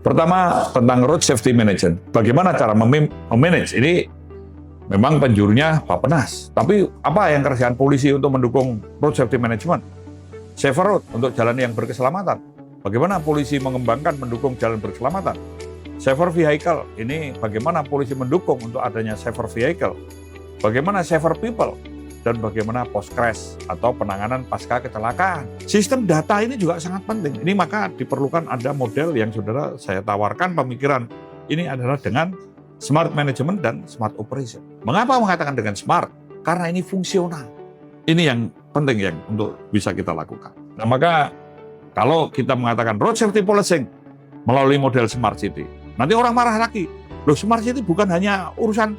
Pertama, tentang road safety management. Bagaimana cara memanage? Ini memang penjurunya Bappenas. Tapi apa yang kerjaan polisi untuk mendukung road safety management? Safer road untuk jalan yang berkeselamatan. Bagaimana polisi mengembangkan mendukung jalan berkeselamatan? Safer vehicle, ini bagaimana polisi mendukung untuk adanya safer vehicle? Bagaimana safer people? Dan bagaimana post crash atau penanganan pasca kecelakaan. Sistem data ini juga sangat penting. Ini maka diperlukan ada model yang saudara saya tawarkan pemikiran ini adalah dengan smart management dan smart operation. Mengapa mengatakan dengan smart? Karena ini fungsional. Ini yang penting yang untuk bisa kita lakukan. Nah, maka kalau kita mengatakan road safety policing melalui model smart city, nanti orang marah lagi. Loh, smart city bukan hanya urusan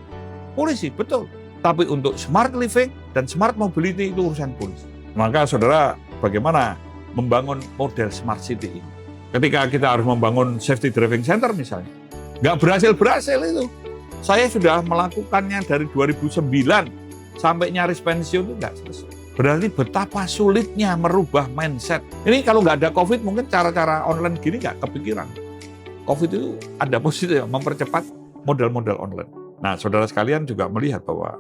polisi, betul. Tapi untuk smart living dan smart mobility itu urusan polisi. Maka saudara, bagaimana membangun model smart city ini? Ketika kita harus membangun safety driving center misalnya, nggak berhasil itu. Saya sudah melakukannya dari 2009 sampai nyaris pensiun itu nggak selesai. Berarti betapa sulitnya merubah mindset. Ini kalau nggak ada COVID mungkin cara-cara online gini nggak kepikiran. COVID itu ada positif, mempercepat model-model online. Nah, saudara sekalian juga melihat bahwa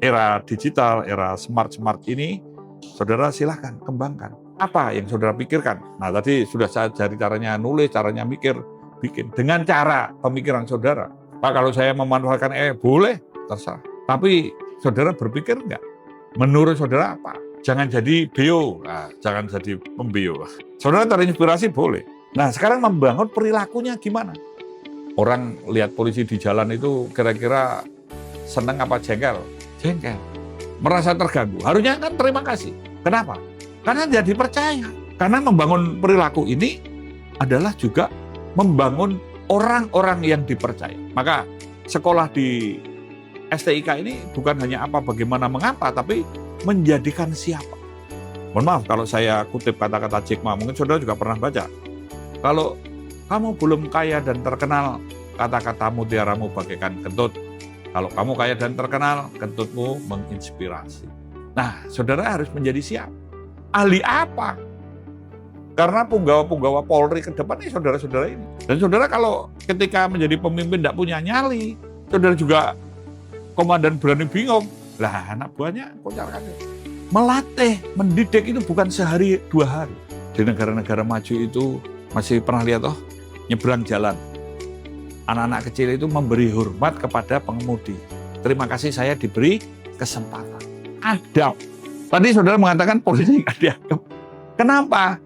era digital, era smart ini, saudara silahkan kembangkan. Apa yang saudara pikirkan? Nah, tadi sudah saya cari caranya nulis, caranya mikir, bikin. Dengan cara pemikiran saudara. Pak, kalau saya memanfaatkan boleh, terserah. Tapi saudara berpikir enggak? Menurut saudara apa? Jangan jadi beo, jangan jadi pembeo. Saudara terinspirasi boleh. Nah, sekarang membangun perilakunya gimana? Orang lihat polisi di jalan itu kira-kira senang apa jengkel? Jengkel, merasa terganggu. Harusnya kan terima kasih. Kenapa? Karena jadi percaya. Karena membangun perilaku ini adalah juga membangun orang-orang yang dipercaya. Maka sekolah di STIK ini bukan hanya apa bagaimana mengapa, tapi menjadikan siapa. Mohon maaf kalau saya kutip kata-kata Jack Ma, mungkin saudara juga pernah baca. Kalau kamu belum kaya dan terkenal, kata-kata mutiaramu bagaikan kentut. Kalau kamu kaya dan terkenal, kentutmu menginspirasi. Nah, saudara harus menjadi siapa? Ahli apa? Karena punggawa-punggawa Polri ke depan ini saudara-saudara ini. Dan saudara kalau ketika menjadi pemimpin tidak punya nyali, saudara juga komandan berani bingung. Lah, anak buahnya kocar-kacir. Melatih, mendidik itu bukan sehari, 2 hari. Di negara-negara maju itu masih pernah lihat nyebrang jalan. Anak-anak kecil itu memberi hormat kepada pengemudi. Terima kasih saya diberi kesempatan. Adab. Tadi saudara mengatakan polisi nggak dianggap. Kenapa?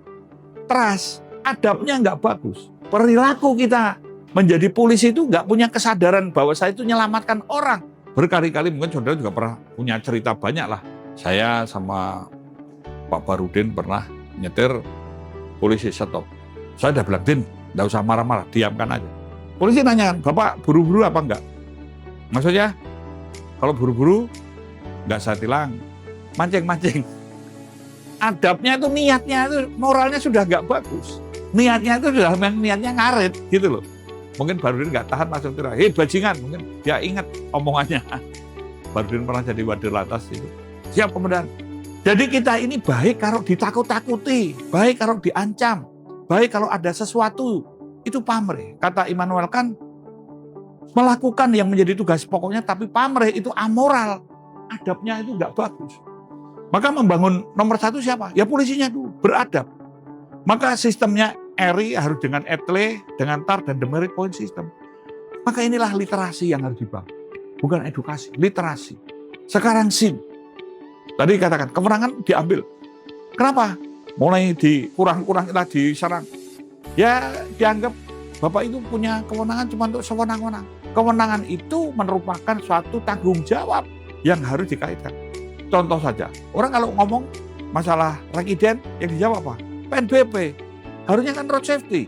Trust. Adabnya nggak bagus. Perilaku kita menjadi polisi itu nggak punya kesadaran bahwa saya itu menyelamatkan orang. Berkali-kali mungkin saudara juga pernah punya cerita banyak lah. Saya sama Pak Barudin pernah nyetir polisi stop. Saya udah bilang, Din, nggak usah marah-marah, diamkan aja. Polisi nanya, Bapak buru-buru apa enggak? Maksudnya, kalau buru-buru, enggak saya tilang, mancing-mancing. Adabnya itu, niatnya itu, moralnya sudah enggak bagus. Niatnya itu sudah niatnya ngaret, gitu loh. Mungkin Barudin enggak tahan langsung tilang, bajingan, mungkin dia ingat omongannya. Barudin pernah jadi wadir lantas itu. Siap, komandan. Jadi kita ini baik kalau ditakut-takuti, baik kalau diancam, baik kalau ada sesuatu. Itu pamrih. Kata Immanuel Kant, melakukan yang menjadi tugas pokoknya, tapi pamrih itu amoral. Adabnya itu nggak bagus. Maka membangun nomor 1 siapa? Ya polisinya dulu, beradab. Maka sistemnya ERI harus dengan etle, dengan TAR, dan demerit point system. Maka inilah literasi yang harus dibangun. Bukan edukasi, literasi. Sekarang SIM. Tadi katakan, kewenangan diambil. Kenapa? Mulai dikurang-kurang, diserang. Ya dianggap Bapak itu punya kewenangan cuma untuk sewenang-wenang. Kewenangan itu merupakan suatu tanggung jawab yang harus dikaitkan. Contoh saja, orang kalau ngomong masalah rekiden yang dijawab apa? PNBP. Harusnya kan road safety.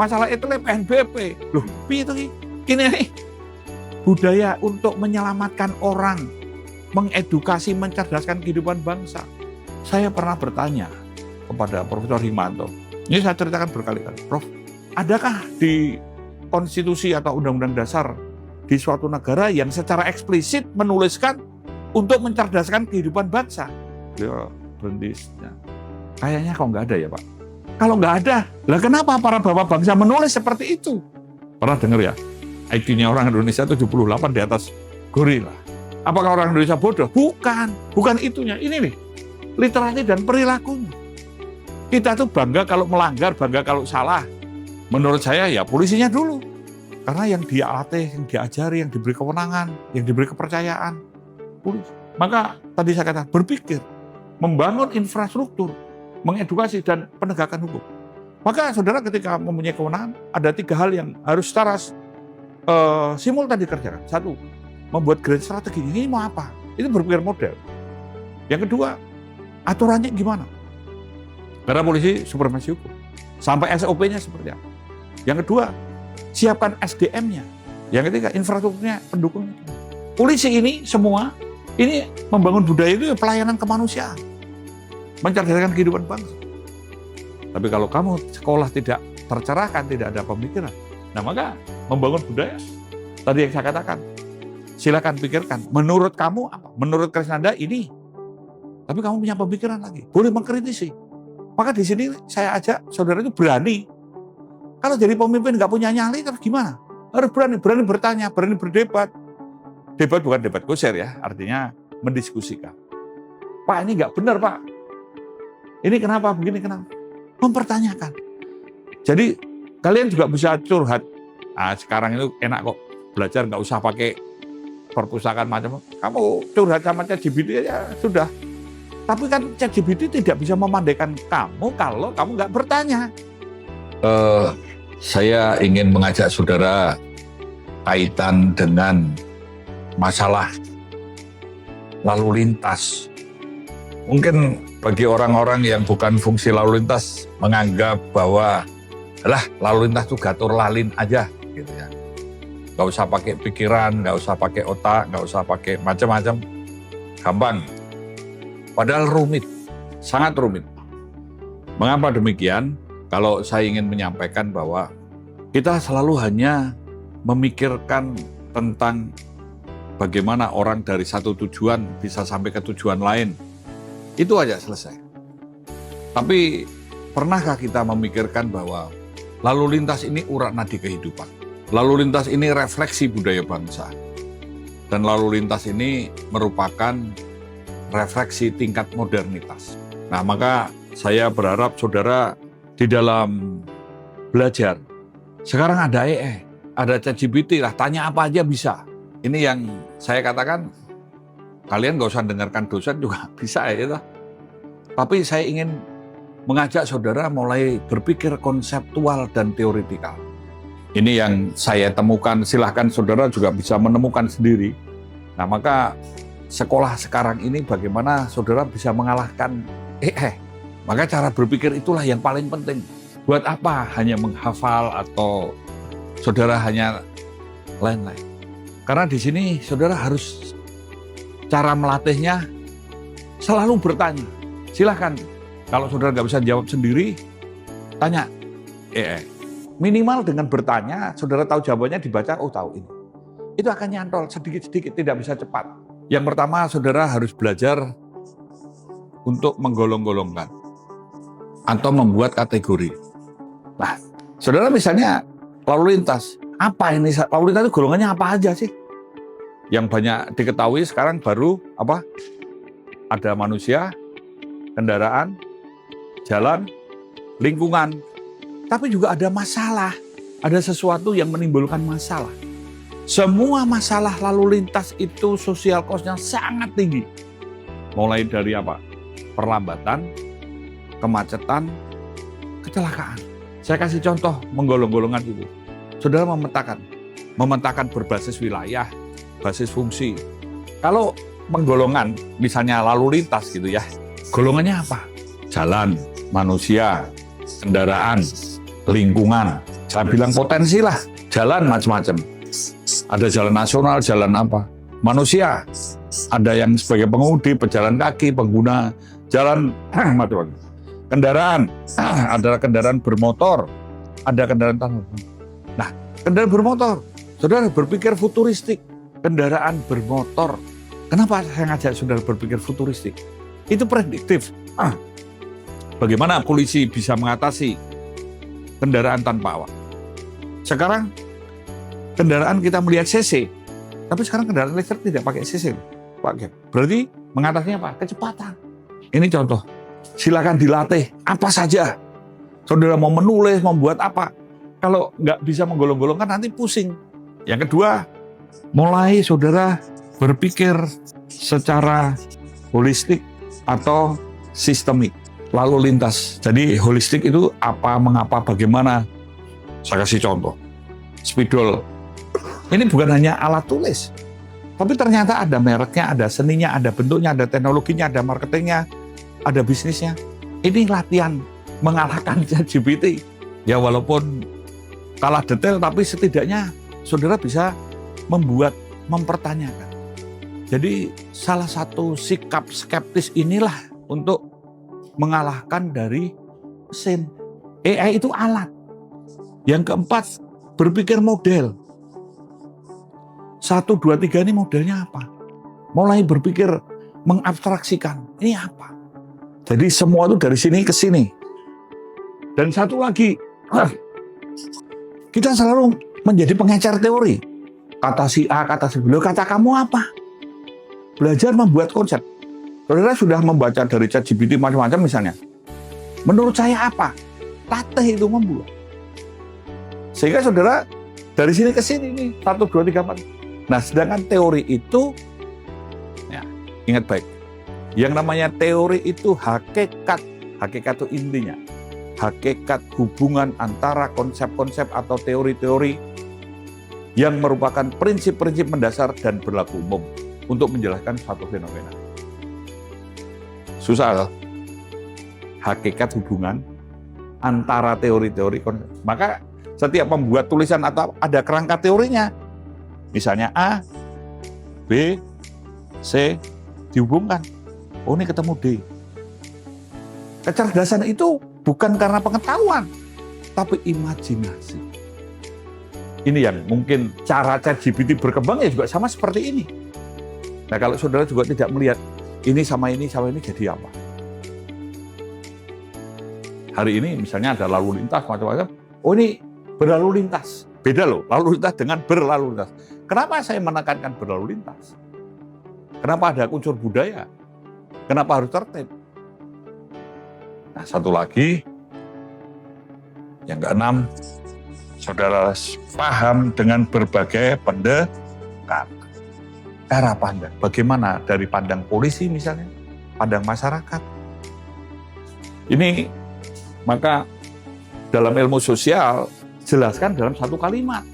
Masalah itu PNBP. Loh, itu gini nih. Budaya untuk menyelamatkan orang, mengedukasi, mencerdaskan kehidupan bangsa. Saya pernah bertanya kepada Profesor Hikmanto. Ini saya ceritakan berkali-kali. Prof, adakah di konstitusi atau undang-undang dasar di suatu negara yang secara eksplisit menuliskan untuk mencerdaskan kehidupan bangsa. Beliau berhenti. Kayaknya kok nggak ada ya Pak? Kalau nggak ada, lah kenapa para bapak bangsa menulis seperti itu? Pernah dengar ya? IQ-nya orang Indonesia 78 di atas gorila. Apakah orang Indonesia bodoh? Bukan itunya. Ini nih, literasi dan perilakunya. Kita tuh bangga kalau melanggar, bangga kalau salah. Menurut saya ya polisinya dulu. Karena yang dia latih, yang diajari, yang diberi kewenangan, yang diberi kepercayaan, polisi. Maka tadi saya katakan berpikir, membangun infrastruktur, mengedukasi dan penegakan hukum. Maka saudara ketika mempunyai kewenangan, ada 3 hal yang harus secara simultan dikerjakan. 1, membuat grand strategi. Ini mau apa? Itu berpikir model. Yang kedua, aturannya gimana? Karena polisi supremasi hukum. Sampai SOP-nya seperti apa? Yang kedua, siapkan SDM-nya. Yang ketiga, infrastrukturnya, pendukungnya. Polisi ini semua, ini membangun budaya itu pelayanan kemanusiaan. Mencerdaskan kehidupan bangsa. Tapi kalau kamu sekolah tidak tercerahkan, tidak ada pemikiran, nah maka membangun budaya, tadi yang saya katakan, silakan pikirkan, menurut kamu apa? Menurut Krisnanda ini. Tapi kamu punya pemikiran lagi, boleh mengkritisi. Maka di sini saya ajak saudara itu berani. Kalau jadi pemimpin nggak punya nyali, terus gimana? Harus berani bertanya, berani berdebat. Debat bukan debat kusir ya, artinya mendiskusikan. Pak ini nggak benar Pak. Ini kenapa begini, kenapa? Mempertanyakan. Jadi kalian juga bisa curhat. Nah, sekarang itu enak kok belajar, nggak usah pakai perpustakaan macam. Kamu curhat sama ChatGPT ya sudah. Tapi kan ChatGPT tidak bisa memandaikan kamu kalau kamu nggak bertanya. Saya ingin mengajak saudara kaitan dengan masalah lalu lintas. Mungkin bagi orang-orang yang bukan fungsi lalu lintas menganggap bahwa lalu lintas itu gatur lalin aja gitu ya. Nggak usah pakai pikiran, nggak usah pakai otak, nggak usah pakai macam-macam, gampang. Padahal rumit, sangat rumit. Mengapa demikian? Kalau saya ingin menyampaikan bahwa kita selalu hanya memikirkan tentang bagaimana orang dari satu tujuan bisa sampai ke tujuan lain. Itu aja selesai. Tapi pernahkah kita memikirkan bahwa lalu lintas ini urat nadi kehidupan? Lalu lintas ini refleksi budaya bangsa. Dan lalu lintas ini merupakan refleksi tingkat modernitas. Nah, maka saya berharap saudara di dalam belajar, sekarang ada AI, ada ChatGPT lah, tanya apa aja bisa. Ini yang saya katakan, kalian nggak usah dengarkan dosen juga bisa ya. Tapi saya ingin mengajak saudara mulai berpikir konseptual dan teoritikal. Ini yang saya temukan, silahkan saudara juga bisa menemukan sendiri. Nah, maka sekolah sekarang ini bagaimana saudara bisa mengalahkan AI. Maka cara berpikir itulah yang paling penting. Buat apa hanya menghafal atau saudara hanya lain-lain. Karena di sini saudara harus cara melatihnya selalu bertanya. Silahkan, kalau saudara nggak bisa jawab sendiri, tanya AI. Minimal dengan bertanya, saudara tahu jawabannya, dibaca, oh tahu ini. Itu akan nyantol sedikit-sedikit, tidak bisa cepat. Yang pertama, saudara harus belajar untuk menggolong-golongkan atau membuat kategori. Nah, saudara misalnya lalu lintas. Apa ini? Lalu lintas itu golongannya apa aja sih? Yang banyak diketahui sekarang baru apa? Ada manusia, kendaraan, jalan, lingkungan. Tapi juga ada masalah. Ada sesuatu yang menimbulkan masalah. Semua masalah lalu lintas itu sosial cost-nya sangat tinggi. Mulai dari apa? Perlambatan, kemacetan, kecelakaan. Saya kasih contoh menggolong-golongan itu. Saudara memetakan berbasis wilayah, basis fungsi. Kalau menggolongan, misalnya lalu lintas gitu ya, golongannya apa? Jalan, manusia, kendaraan, lingkungan. Saya bilang potensi lah, jalan macam-macam. Ada jalan nasional, jalan apa? Manusia, ada yang sebagai pengemudi, pejalan kaki, pengguna jalan macam-macam. Kendaraan, ada kendaraan bermotor, ada kendaraan tanpa. Nah, kendaraan bermotor, saudara berpikir futuristik, kendaraan bermotor Kenapa saya ngajak saudara berpikir futuristik? Itu prediktif. Bagaimana polisi bisa mengatasi kendaraan tanpa awak? Sekarang kendaraan kita melihat CC, tapi sekarang kendaraan listrik tidak pakai CC, Pak. Berarti mengatasinya apa? Kecepatan. Ini contoh. Silakan dilatih apa saja. Saudara mau menulis, membuat apa? Kalau nggak bisa menggolong-golongkan nanti pusing. Yang kedua, mulai saudara berpikir secara holistik atau sistemik, lalu lintas. Jadi holistik itu apa, mengapa, bagaimana. Saya kasih contoh. Spidol. Ini bukan hanya alat tulis, tapi ternyata ada mereknya, ada seninya, ada bentuknya, ada teknologinya, ada marketingnya, ada bisnisnya. Ini latihan mengalahkan ChatGPT. Ya walaupun kalah detail, tapi setidaknya saudara bisa mempertanyakan. Jadi salah satu sikap skeptis inilah untuk mengalahkan dari mesin. AI itu alat. Yang keempat, berpikir model. 1, 2, 3 ini modelnya apa? Mulai berpikir mengabstraksikan, ini apa? Jadi semua itu dari sini ke sini. Dan satu lagi, kita selalu menjadi pengecer teori. Kata si A, kata si B, kata kamu apa? Belajar membuat konsep. Saudara sudah membaca dari ChatGPT macam-macam misalnya. Menurut saya apa? Latih itu membuat. Sehingga saudara dari sini ke sini nih, 1, 2, 3, 4. Nah, sedangkan teori itu, ya, ingat baik, yang namanya teori itu hakikat itu intinya, hakikat hubungan antara konsep-konsep atau teori-teori yang merupakan prinsip-prinsip mendasar dan berlaku umum untuk menjelaskan suatu fenomena. Susah loh. Hakikat hubungan antara teori-teori konsep. Maka setiap membuat tulisan atau ada kerangka teorinya. Misalnya A, B, C dihubungkan. Oh, ini ketemu D. Kecerdasan itu bukan karena pengetahuan, tapi imajinasi. Ini yang mungkin cara ChatGPT berkembang ya juga sama seperti ini. Nah, kalau saudara juga tidak melihat ini sama ini jadi apa? Hari ini misalnya ada lalu lintas macam-macam. Oh, ini berlalu lintas. Beda loh, lalu lintas dengan berlalu lintas. Kenapa saya menekankan berlalu lintas? Kenapa ada unsur budaya? Kenapa harus tertib? Nah, satu lagi, yang keenam, saudara paham dengan berbagai pendekatan. Cara pandang, bagaimana dari pandang polisi misalnya, pandang masyarakat. Ini, maka dalam ilmu sosial, jelaskan dalam satu kalimat.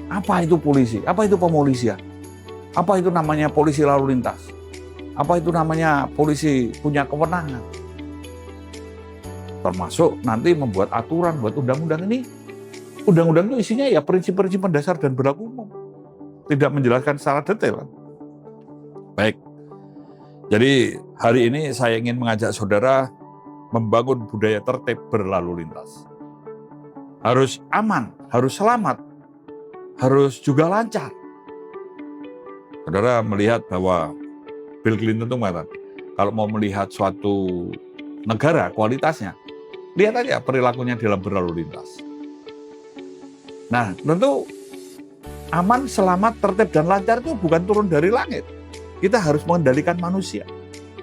Apa itu polisi? Apa itu pemolisian? Apa itu namanya polisi lalu lintas? Apa itu namanya polisi punya kewenangan? Termasuk nanti membuat aturan, buat undang-undang ini. Undang-undang itu isinya ya prinsip-prinsip mendasar dan berlaku umum. Tidak menjelaskan secara detail. Baik. Jadi hari ini saya ingin mengajak saudara membangun budaya tertib berlalu lintas. Harus aman, harus selamat, harus juga lancar. Saudara melihat bahwa Bill Clinton itu mengatakan, kalau mau melihat suatu negara kualitasnya, lihat aja perilakunya dalam berlalu lintas. Nah, tentu aman, selamat, tertib, dan lancar itu bukan turun dari langit. Kita harus mengendalikan manusia.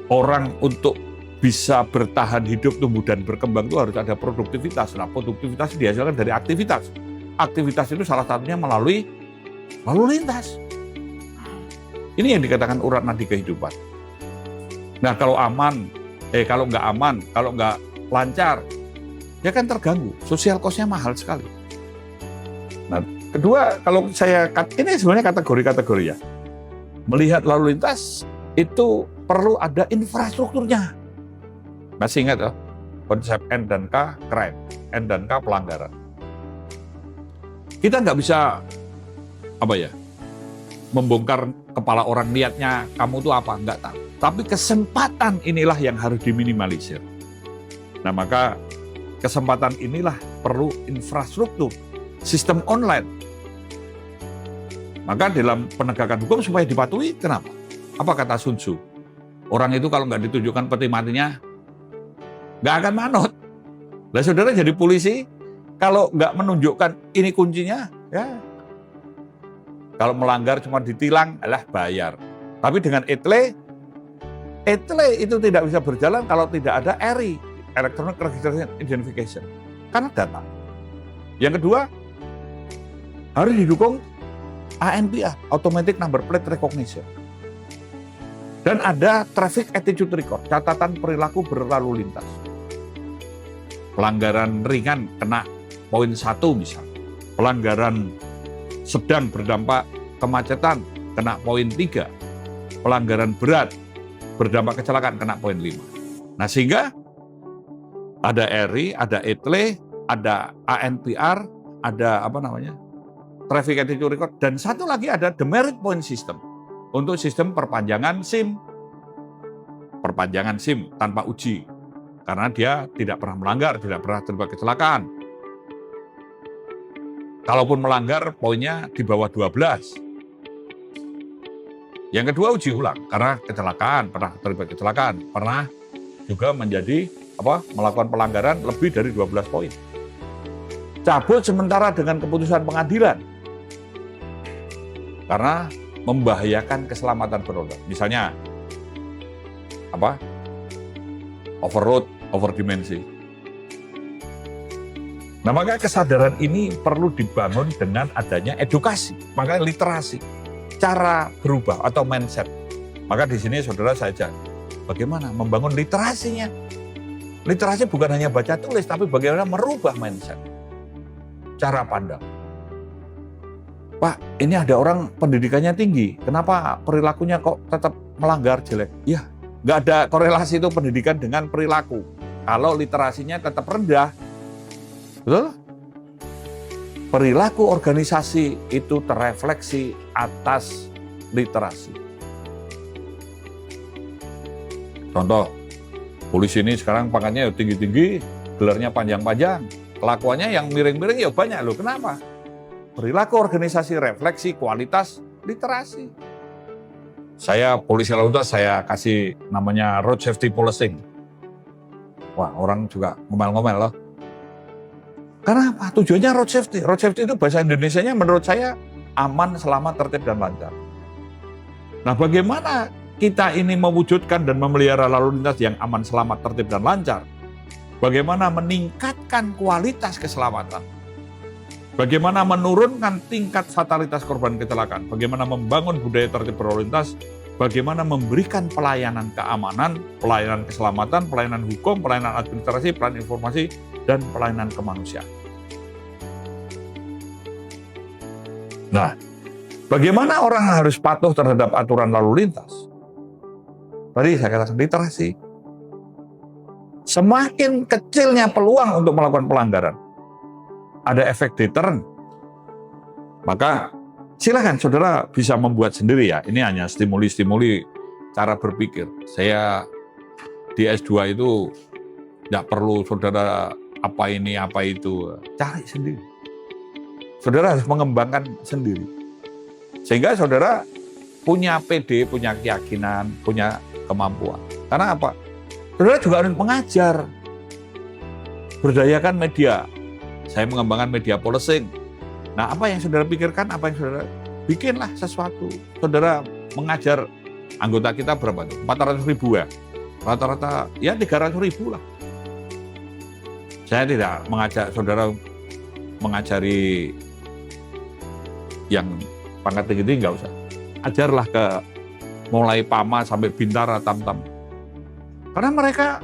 Orang untuk bisa bertahan hidup, tumbuh, dan berkembang itu harus ada produktivitas. Nah, produktivitas dihasilkan dari aktivitas. Aktivitas itu salah satunya melalui lalu lintas. Ini yang dikatakan urat nadi kehidupan. Nah, kalau aman, kalau nggak aman, kalau nggak lancar, ya kan terganggu. Sosial cost-nya mahal sekali. Nah, kedua, kalau saya, ini sebenarnya kategori-kategori ya. Melihat lalu lintas, itu perlu ada infrastrukturnya. Masih ingat ya, konsep N dan K, crime. N dan K, pelanggaran. Kita nggak bisa, membongkar kepala orang niatnya kamu tuh apa, nggak tahu. Tapi kesempatan inilah yang harus diminimalisir. Nah, maka kesempatan inilah perlu infrastruktur, sistem online. Maka dalam penegakan hukum supaya dipatuhi, kenapa? Apa kata Sun Tzu? Orang itu kalau nggak ditunjukkan peti matinya, nggak akan manut. Lah saudara jadi polisi, kalau nggak menunjukkan ini kuncinya, ya. Kalau melanggar cuma ditilang, alah bayar. Tapi dengan etle itu tidak bisa berjalan kalau tidak ada ERI, Electronic Registration Identification, karena data. Yang kedua, harus didukung ANPR, Automatic Number Plate Recognition. Dan ada Traffic Attitude Record, catatan perilaku berlalu lintas. Pelanggaran ringan kena poin 1 misalnya. Pelanggaran sedang berdampak kemacetan kena poin 3. Pelanggaran berat berdampak kecelakaan kena poin 5. Nah sehingga ada ERI, ada ETLE, ada ANPR, ada Traffic Attitude Record, dan satu lagi ada Demerit Point System untuk sistem perpanjangan SIM. Perpanjangan SIM tanpa uji. Karena dia tidak pernah melanggar, tidak pernah terlibat kecelakaan. Kalaupun melanggar, poinnya di bawah 12. Yang kedua, uji ulang. Karena kecelakaan, pernah terlibat kecelakaan. Pernah juga melakukan pelanggaran lebih dari 12 poin. Cabut sementara dengan keputusan pengadilan. Karena membahayakan keselamatan beroda. Misalnya, overload, overdimensi. Nah, maka kesadaran ini perlu dibangun dengan adanya edukasi, makanya literasi, cara berubah atau mindset. Maka di sini saudara saya ajak, bagaimana membangun literasinya. Literasi bukan hanya baca tulis, tapi bagaimana merubah mindset, cara pandang. Pak, ini ada orang pendidikannya tinggi, kenapa perilakunya kok tetap melanggar jelek? Ya, nggak ada korelasi itu pendidikan dengan perilaku. Kalau literasinya tetap rendah, betul? Perilaku organisasi itu terefleksi atas literasi. Contoh, polisi ini sekarang pangkatnya tinggi-tinggi, gelarnya panjang-panjang, kelakuannya yang miring-miring ya banyak loh. Kenapa? Perilaku organisasi, refleksi, kualitas, literasi. Saya polisi lalu lintas, saya kasih namanya road safety policing. Wah, orang juga ngomel-ngomel loh. Karena apa? Tujuannya road safety. Road safety itu bahasa Indonesianya menurut saya aman, selamat, tertib, dan lancar. Nah, bagaimana kita ini mewujudkan dan memelihara lalu lintas yang aman, selamat, tertib, dan lancar? Bagaimana meningkatkan kualitas keselamatan? Bagaimana menurunkan tingkat fatalitas korban kecelakaan? Bagaimana membangun budaya tertib berlalu lintas? Bagaimana memberikan pelayanan keamanan, pelayanan keselamatan, pelayanan hukum, pelayanan administrasi, pelayanan informasi, dan pelayanan kemanusiaan. Nah, bagaimana orang harus patuh terhadap aturan lalu lintas? Tadi saya katakan literasi. Semakin kecilnya peluang untuk melakukan pelanggaran, ada efek deterrent. Maka silakan saudara bisa membuat sendiri ya. Ini hanya stimuli-stimuli cara berpikir. Saya di S2 itu tidak perlu saudara apa ini, apa itu. Cari sendiri. Saudara harus mengembangkan sendiri. Sehingga saudara punya PD, punya keyakinan, punya kemampuan. Karena apa? Saudara juga harus mengajar. Berdayakan media. Saya mengembangkan media policing. Nah, apa yang saudara pikirkan, apa yang saudara bikinlah sesuatu. Saudara mengajar anggota kita berapa tuh? 400.000 ya? Rata-rata ya 300.000 lah. Saya tidak mengajak saudara mengajari yang pangkat tinggi-tinggi, nggak usah. Ajarlah ke mulai Pama sampai Bintara, Tamtam. Karena mereka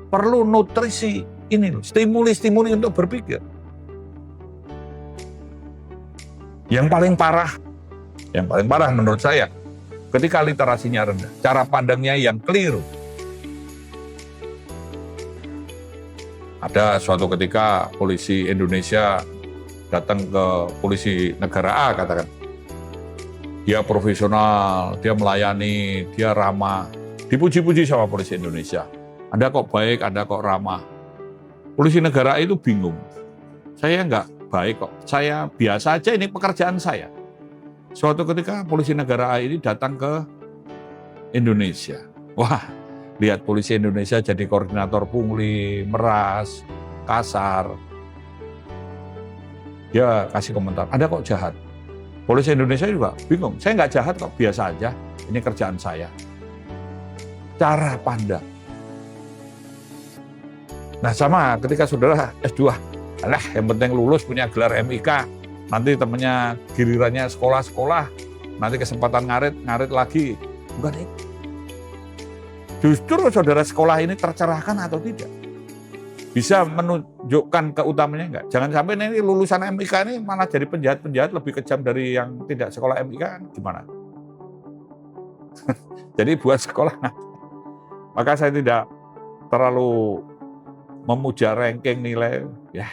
perlu nutrisi ini, stimuli-stimuli untuk berpikir. Yang paling parah menurut saya, ketika literasinya rendah, cara pandangnya yang keliru. Ada suatu ketika polisi Indonesia datang ke polisi negara A, katakan. Dia profesional, dia melayani, dia ramah. Dipuji-puji sama polisi Indonesia. Anda kok baik, Anda kok ramah. Polisi negara A itu bingung. Saya nggak baik kok. Saya biasa aja, ini pekerjaan saya. Suatu ketika polisi negara A ini datang ke Indonesia. Wah, lihat polisi Indonesia jadi koordinator pungli, meras, kasar. Dia kasih komentar, Anda kok jahat? Polisi Indonesia juga bingung, saya nggak jahat kok, biasa aja, ini kerjaan saya. Cara pandang. Nah sama ketika saudara S2, alah yang penting lulus punya gelar MIK, nanti temennya gilirannya sekolah-sekolah, nanti kesempatan ngarit lagi. Bukan itu. Justru saudara sekolah ini tercerahkan atau tidak? Bisa menunjukkan keutamaannya enggak? Jangan sampai ini lulusan MIK ini malah jadi penjahat-penjahat lebih kejam dari yang tidak sekolah MIK, kan gimana? Jadi buat sekolah, maka saya tidak terlalu memuja ranking nilai. Ya.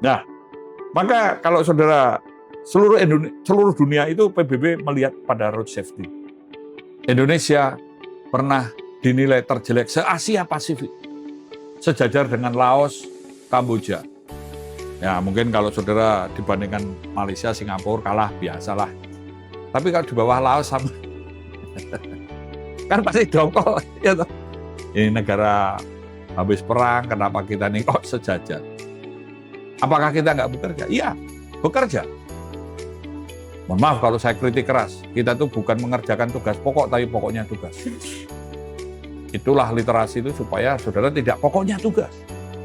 Nah, maka kalau saudara seluruh dunia itu PBB melihat pada road safety. Indonesia pernah dinilai terjelek se-Asia Pasifik, sejajar dengan Laos, Kamboja. Ya mungkin kalau saudara dibandingkan Malaysia, Singapura kalah biasalah. Tapi kalau di bawah Laos sama, kan pasti dongkol. Ya toh? Ini negara habis perang, kenapa kita nih kok sejajar? Apakah kita nggak bekerja? Iya, bekerja. Mohon maaf kalau saya kritik keras, kita tuh bukan mengerjakan tugas pokok, tapi pokoknya tugas. Itulah literasi itu supaya saudara tidak pokoknya tugas.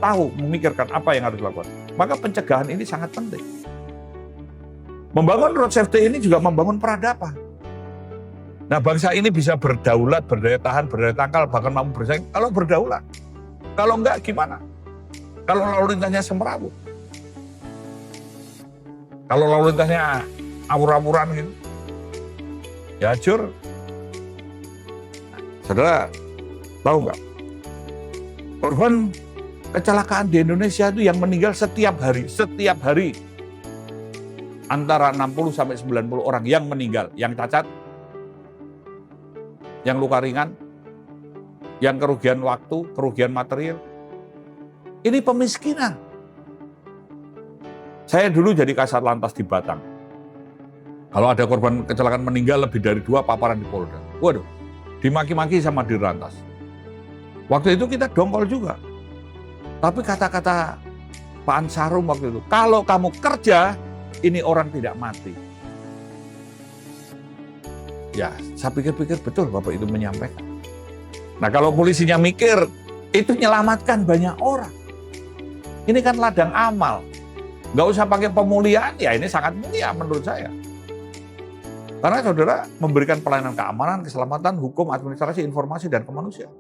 Tahu, memikirkan apa yang harus dilakukan. Maka pencegahan ini sangat penting. Membangun road safety ini juga membangun peradaban. Nah bangsa ini bisa berdaulat, berdaya tahan, berdaya tangkal, bahkan mampu bersaing kalau berdaulat. Kalau enggak gimana? Kalau lalu lintasnya semrawut. Kalau lalu lintasnya awur-awuran gitu, ya hancur. Nah, saudara tahu nggak? Korban kecelakaan di Indonesia itu yang meninggal setiap hari. Antara 60 sampai 90 orang yang meninggal, yang cacat, yang luka ringan, yang kerugian waktu, kerugian material. Ini pemiskinan. Saya dulu jadi kasat lantas di Batang. Kalau ada korban kecelakaan meninggal lebih dari 2 paparan di Polda. Waduh, dimaki-maki sama di Rantas. Waktu itu kita dongkol juga. Tapi kata-kata Pak Ansarum waktu itu, kalau kamu kerja, ini orang tidak mati. Ya, saya pikir-pikir betul Bapak itu menyampaikan. Nah kalau polisinya mikir, itu menyelamatkan banyak orang. Ini kan ladang amal. Nggak usah pakai pemuliaan, ya ini sangat mulia menurut saya. Karena saudara memberikan pelayanan keamanan, keselamatan, hukum, administrasi, informasi, dan kemanusiaan.